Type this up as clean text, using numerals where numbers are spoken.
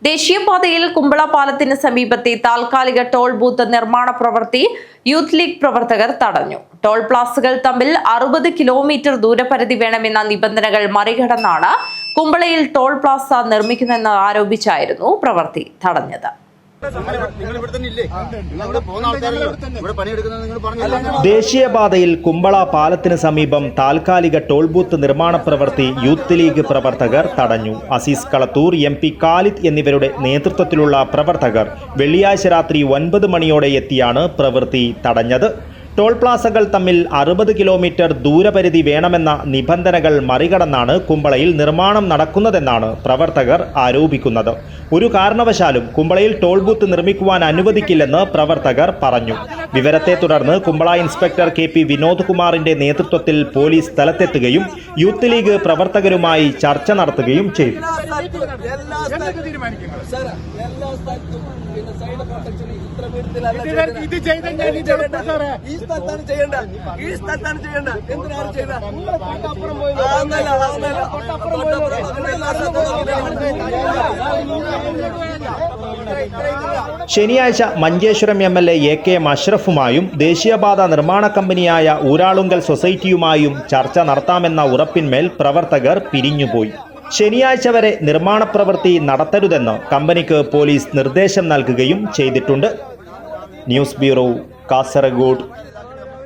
ദേശീയപാതയിൽ കുമ്പള പാലത്തിന് സമീപത്തെ താൽക്കാലിക ടോൾ ബൂത്ത് നിർമ്മാണ പ്രവൃത്തി യൂത്ത് ലീഗ് പ്രവർത്തകർ തടഞ്ഞു. ടോൾ പ്ലാസകൾ തമ്മിൽ 60 കിലോമീറ്റർ ദൂരപരിധി വേണമെന്ന നിബന്ധനകൾ മറികടന്നാണ് കുമ്പളയിൽ ടോൾ പ്ലാസ നിർമ്മിക്കുന്നതെന്ന് ആരോപിച്ചായിരുന്നു പ്രവൃത്തി തടഞ്ഞത്. ദേശീയപാതയിൽ കുമ്പള പാലത്തിന് സമീപം താൽക്കാലിക ടോൾ ബൂത്ത് നിർമ്മാണ പ്രവൃത്തി യൂത്ത് ലീഗ് പ്രവർത്തകർ തടഞ്ഞു. അസീസ് കളത്തൂർ, MP ഖാലിദ് എന്നിവരുടെ നേതൃത്വത്തിലുള്ള പ്രവർത്തകർ വെള്ളിയാഴ്ച രാത്രി 9 മണിയോടെ എത്തിയാണ് പ്രവൃത്തി തടഞ്ഞത്. ടോൾ പ്ലാസകൾ തമ്മിൽ 60 കിലോമീറ്റർ ദൂരപരിധി വേണമെന്ന നിബന്ധനകൾ മറികടന്നാണ് കുമ്പളയിൽ നിർമ്മാണം നടക്കുന്നതെന്നാണ് പ്രവർത്തകർ ആരോപിക്കുന്നത്. ഒരു കാരണവശാലും കുമ്പളയിൽ ടോൾ ബൂത്ത് നിർമ്മിക്കുവാൻ അനുവദിക്കില്ലെന്ന് പ്രവർത്തകർ പറഞ്ഞു. വിവരത്തെ തുടർന്ന് കുമ്പള ഇൻസ്പെക്ടർ KP വിനോദ് കുമാറിന്റെ നേതൃത്വത്തിൽ പോലീസ് സ്ഥലത്തെത്തുകയും യൂത്ത് ലീഗ് പ്രവർത്തകരുമായി ചർച്ച നടത്തുകയും ചെയ്തു. ശനിയാഴ്ച മഞ്ചേശ്വരം MLA AK അഷ്റഫുമായും ദേശീയപാത നിർമ്മാണ കമ്പനിയായ ഊരാളുങ്കൽ സൊസൈറ്റിയുമായും ചർച്ച നടത്താമെന്ന ഉറപ്പിന്മേൽ പ്രവർത്തകർ പിരിഞ്ഞുപോയി. ശനിയാഴ്ച വരെ നിർമ്മാണ പ്രവൃത്തി നടത്തരുതെന്ന് കമ്പനിക്ക് പോലീസ് നിർദ്ദേശം നൽകുകയും ചെയ്തിട്ടുണ്ട്. News bureau, Kasaragod.